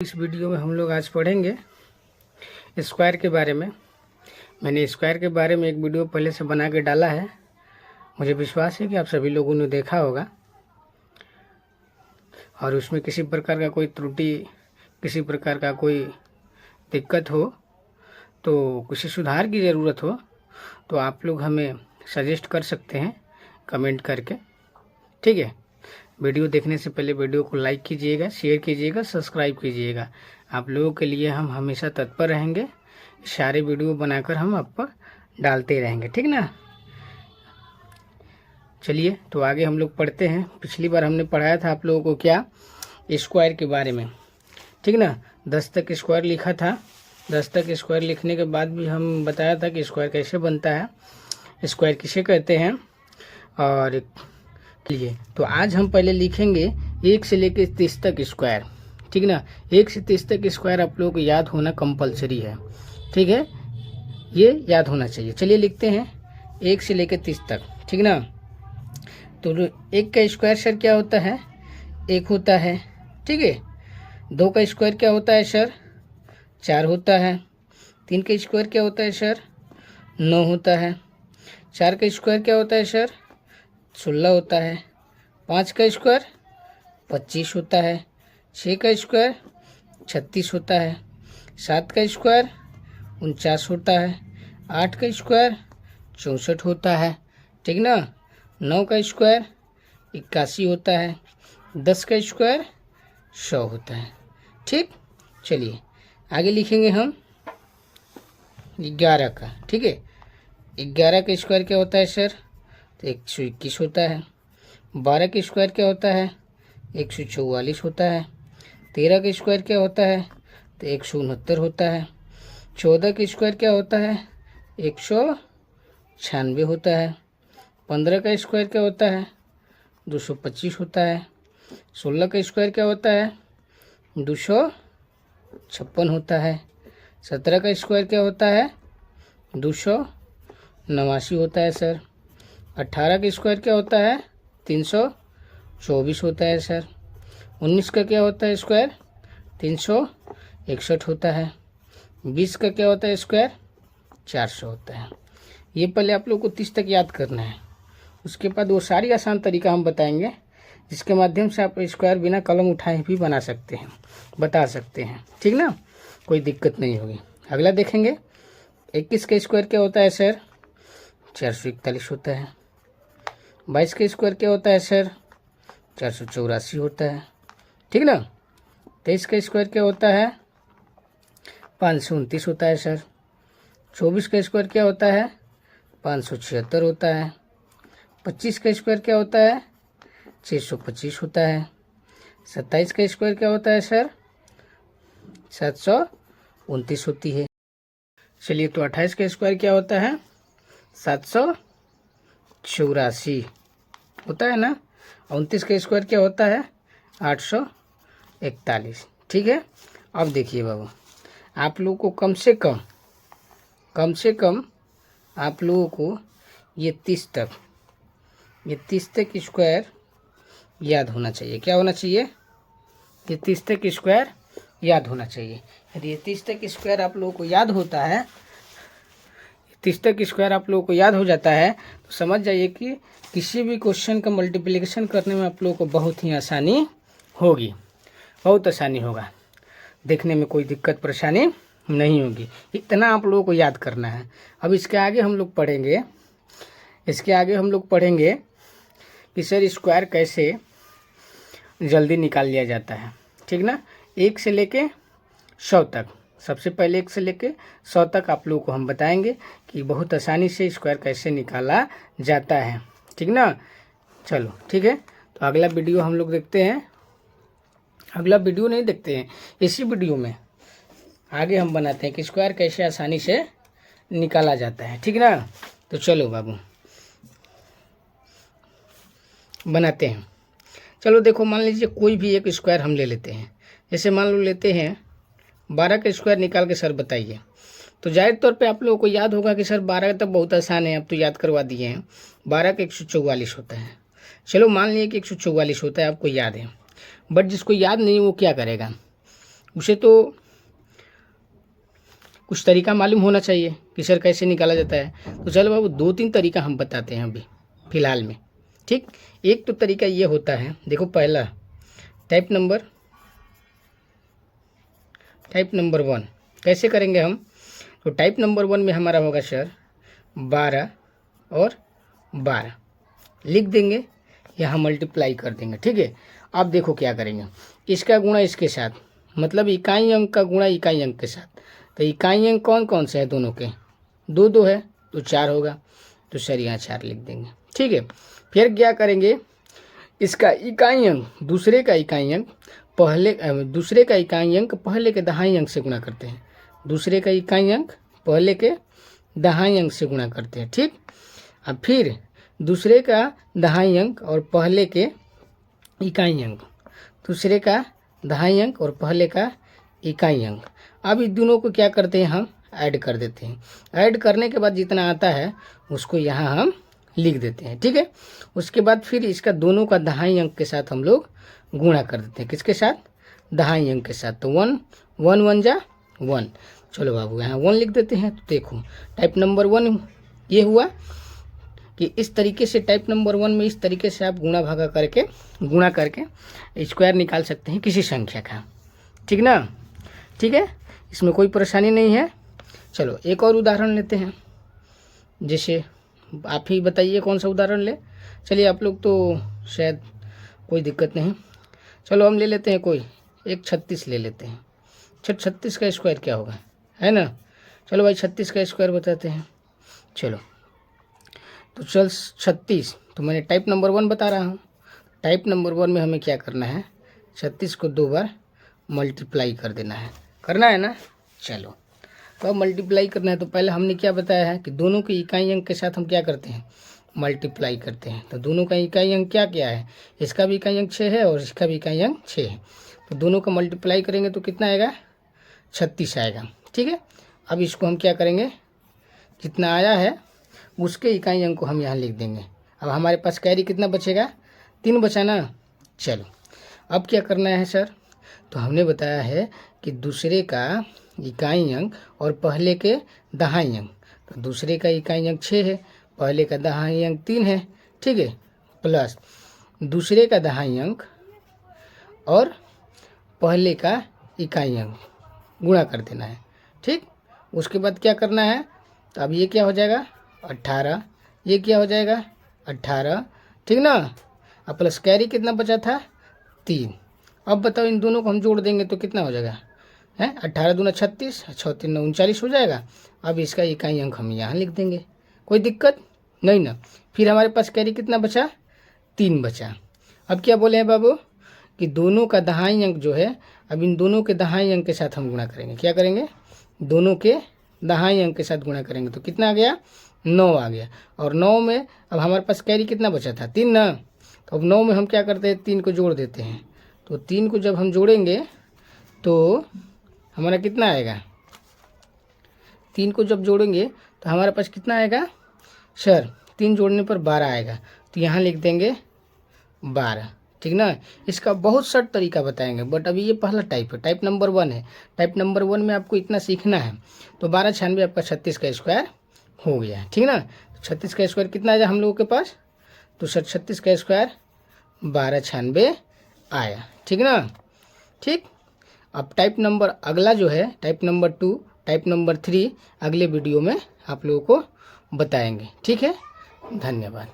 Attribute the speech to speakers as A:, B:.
A: इस वीडियो में हम लोग आज पढ़ेंगे स्क्वायर के बारे में। मैंने स्क्वायर के बारे में एक वीडियो पहले से बना के डाला है। मुझे विश्वास है कि आप सभी लोगों ने देखा होगा और उसमें किसी प्रकार का कोई त्रुटि, किसी प्रकार का कोई दिक्कत हो, तो किसी सुधार की ज़रूरत हो तो आप लोग हमें सजेस्ट कर सकते हैं कमेंट करके। ठीक है, वीडियो देखने से पहले वीडियो को लाइक कीजिएगा, शेयर कीजिएगा, सब्सक्राइब कीजिएगा। आप लोगों के लिए हम हमेशा तत्पर रहेंगे। सारे वीडियो बनाकर हम आप पर डालते रहेंगे, ठीक ना। चलिए तो आगे हम लोग पढ़ते हैं। पिछली बार हमने पढ़ाया था आप लोगों को क्या, स्क्वायर के बारे में, ठीक ना। 10 तक स्क्वायर लिखा था। 10 तक स्क्वायर लिखने के बाद भी हम बताया था कि स्क्वायर कैसे बनता है, स्क्वायर किसे कहते हैं। और लिए तो आज हम पहले लिखेंगे 1 से लेकर 30 तक स्क्वायर, ठीक ना। 1 से 30 तक स्क्वायर आप लोगों को याद होना कंपलसरी है, ठीक है, ये याद होना चाहिए। चलिए लिखते हैं 1 से लेकर 30 तक, ठीक ना। तो 1 का स्क्वायर सर क्या होता है, 1 होता है, ठीक है। 2 का स्क्वायर क्या होता है सर, 4 होता है। 3 का स्क्वायर क्या होता है सर, 9 होता है। 4 का स्क्वायर क्या होता है सर, 16 होता है। 5 का स्क्वायर 25 होता है। 6 का स्क्वायर 36 होता है। 7 का स्क्वायर 49 होता है। 8 का स्क्वायर 64 होता है, ठीक ना। 9 का स्क्वायर 81 होता है। 10 का स्क्वायर 100 होता है, ठीक। चलिए आगे लिखेंगे हम 11 का, ठीक है। 11 का स्क्वायर क्या होता है सर, तो 121 होता है। 12 का स्क्वायर क्या होता है, 144 होता है। 13 का स्क्वायर क्या होता है, तो 169 होता है। 14 का स्क्वायर क्या होता है, 196 होता है। 15 का स्क्वायर क्या होता है, 225 होता है। 16 का स्क्वायर क्या होता है, 256 होता है। 17 का स्क्वायर क्या होता है, 289 होता है सर। 18 का स्क्वायर क्या होता है, 324 होता है सर। 19 का क्या होता है स्क्वायर, 361 होता है। 20 का क्या होता है स्क्वायर, 400 होता है। ये पहले आप लोग को 30 तक याद करना है। उसके बाद वो सारी आसान तरीका हम बताएंगे जिसके माध्यम से आप स्क्वायर बिना कलम उठाए भी बना सकते हैं, बता सकते हैं, ठीक ना, कोई दिक्कत नहीं होगी। अगला देखेंगे 21 का स्क्वायर क्या होता है सर, 441 होता है। 22 का स्क्वायर क्या होता है सर, 484 होता है, ठीक ना। 23 का स्क्वायर क्या होता है, 529 होता है सर। 24 का स्क्वायर क्या होता है, 576 होता है। 25 का स्क्वायर क्या होता है, 625 होता है। 27 का स्क्वायर क्या होता है सर, 729 होती है। चलिए तो 28 का स्क्वायर क्या होता है, 784 होता है ना। 29 का स्क्वायर क्या होता है, 841, ठीक है। अब देखिए बाबू, आप लोगों को कम से कम आप लोगों को ये 30 तक स्क्वायर याद होना चाहिए। क्या होना चाहिए, ये 30 तक स्क्वायर याद होना चाहिए। यदि ये 30 तक स्क्वायर आप लोगों को याद होता है, 30 तक स्क्वायर आप लोगों को याद हो जाता है, तो समझ जाइए कि किसी भी क्वेश्चन का मल्टीप्लिकेशन करने में आप लोगों को बहुत ही आसानी होगी, बहुत आसानी होगा। देखने में कोई दिक्कत परेशानी नहीं होगी। इतना आप लोगों को याद करना है। अब इसके आगे हम लोग पढ़ेंगे कि सर स्क्वायर कैसे जल्दी निकाल लिया जाता है, ठीक ना। 1 से लेके 100 तक, सबसे पहले 1 से लेके 100 तक आप लोगों को हम बताएंगे कि बहुत आसानी से स्क्वायर कैसे निकाला जाता है, ठीक ना। चलो ठीक है, तो अगला वीडियो हम लोग देखते हैं। अगला वीडियो नहीं देखते हैं, इसी वीडियो में आगे हम बनाते हैं कि स्क्वायर कैसे आसानी से निकाला जाता है, ठीक ना। तो चलो बाबू बनाते हैं। चलो देखो, मान लीजिए कोई भी एक स्क्वायर हम ले लेते हैं। जैसे मान लो लेते हैं 12 का स्क्वायर निकाल के सर बताइए। तो जाहिर तौर पे आप लोगों को याद होगा कि सर 12 तो बहुत आसान है, अब तो याद करवा दिए हैं। 12 का 144 होता है। चलो मान लीजिए कि 144 होता है, आपको याद है। बट जिसको याद नहीं वो क्या करेगा, उसे तो कुछ तरीका मालूम होना चाहिए कि सर कैसे निकाला जाता है। तो चलो बाबू 2-3 तरीका हम बताते हैं अभी फ़िलहाल में। ठीक, एक तो तरीका ये होता है, देखो पहला टाइप नंबर 1 कैसे करेंगे हम। तो टाइप नंबर 1 में हमारा होगा सर 12 और 12 लिख देंगे, यहाँ मल्टीप्लाई कर देंगे। ठीक है, अब देखो क्या करेंगे, इसका गुणा इसके साथ, मतलब इकाई अंक का गुणा इकाई अंक के साथ। तो इकाई अंक कौन कौन से है दोनों के, 2 है तो 4 होगा, तो सर यहाँ 4 लिख देंगे। ठीक है, फिर क्या करेंगे, इसका इकाई अंक दूसरे का इकाई अंक पहले के दहाई अंक से गुणा करते हैं। दूसरे का इकाई अंक पहले के दहाई अंक से गुणा करते हैं। ठीक, अब फिर दूसरे का दहाई अंक और पहले के इकाई अंक, दूसरे का दहाई अंक और पहले का इकाई अंक। अब इस दोनों को क्या करते हैं, हम ऐड कर देते हैं। ऐड करने के बाद जितना आता है उसको यहाँ हम लिख देते हैं। ठीक है, उसके बाद फिर इसका दोनों का दहाई अंक के साथ हम लोग गुणा कर देते हैं। किसके साथ, दहाई अंक के साथ। तो 1 1 जा 1। चलो बाबू यहाँ 1 लिख देते हैं। तो देखो टाइप नंबर 1 ये हुआ कि इस तरीके से टाइप नंबर 1 में इस तरीके से आप गुणा करके स्क्वायर निकाल सकते हैं किसी संख्या का। ठीक ना, ठीक है, इसमें कोई परेशानी नहीं है। चलो एक और उदाहरण लेते हैं, जैसे आप ही बताइए कौन सा उदाहरण ले। चलिए आप लोग तो शायद कोई दिक्कत नहीं, चलो हम ले लेते हैं कोई एक 36 ले लेते हैं। 36 का स्क्वायर क्या होगा, है ना। चलो भाई 36 का स्क्वायर बताते हैं। चलो तो चल 36, तो मैंने टाइप नंबर 1 बता रहा हूँ। टाइप नंबर 1 में हमें क्या करना है, 36 को 2 बार मल्टीप्लाई कर देना है, करना है ना। चलो तो अब मल्टीप्लाई करना है, तो पहले हमने क्या बताया है कि दोनों के इकाई अंक के साथ हम क्या करते हैं, मल्टीप्लाई करते हैं। तो दोनों का इकाई अंक क्या क्या है, इसका भी इकाई अंक 6 है और इसका भी इकाई अंक 6 है। तो दोनों का मल्टीप्लाई करेंगे तो कितना आएगा, 36 आएगा। ठीक है, अब इसको हम क्या करेंगे, जितना आया है उसके इकाई अंक को हम यहाँ लिख देंगे। अब हमारे पास कैरी कितना बचेगा, 3 बचा ना। चलो अब क्या करना है सर, तो हमने बताया है कि दूसरे का इकाई अंक और पहले के दहाई अंक। तो दूसरे का इकाई अंक 6 है, पहले का दहाई अंक 3 है। ठीक है, प्लस दूसरे का दहाई अंक और पहले का इकाई अंक गुणा कर देना है। ठीक, उसके बाद क्या करना है, तो अब ये क्या हो जाएगा 18, ये क्या हो जाएगा 18। ठीक ना, अब प्लस कैरी कितना बचा था 3। अब बताओ इन दोनों को हम जोड़ देंगे तो कितना हो जाएगा, है 18 दूना 36, 6 3 9 39 हो जाएगा। अब इसका इकाई अंक हम यहाँ लिख देंगे, कोई दिक्कत नहीं ना। फिर हमारे पास कैरी कितना बचा, 3 बचा। अब क्या बोले हैं बाबू कि दोनों का दहाई अंक जो है, अब इन दोनों के दहाई अंक के साथ हम गुणा करेंगे। क्या करेंगे, दोनों के दहाई अंक के साथ गुणा करेंगे। तो कितना आ गया, 9 आ गया। और 9 में अब हमारे पास कैरी कितना बचा था, 3 ना। तो अब 9 में हम क्या करते हैं, 3 को जोड़ देते हैं। तो 3 को जब हम जोड़ेंगे तो हमारा कितना आएगा, 3 को जब जोड़ेंगे तो हमारे पास कितना आएगा सर, 3 जोड़ने पर 12 आएगा। तो यहाँ लिख देंगे 12। ठीक ना, इसका बहुत सर्ट तरीका बताएंगे, बट अभी ये पहला टाइप है, टाइप नंबर 1 है। टाइप नंबर 1 में आपको इतना सीखना है। तो 12 96 आपका 36 का स्क्वायर हो गया है। ठीक ना, 36 का स्क्वायर कितना आया हम लोगों के पास, तो सर 36 का स्क्वायर 12 96 आया। ठीक ना, ठीक। अब टाइप नंबर अगला जो है, टाइप नंबर 2, टाइप नंबर 3 अगले वीडियो में आप लोगों को बताएंगे। ठीक है, धन्यवाद।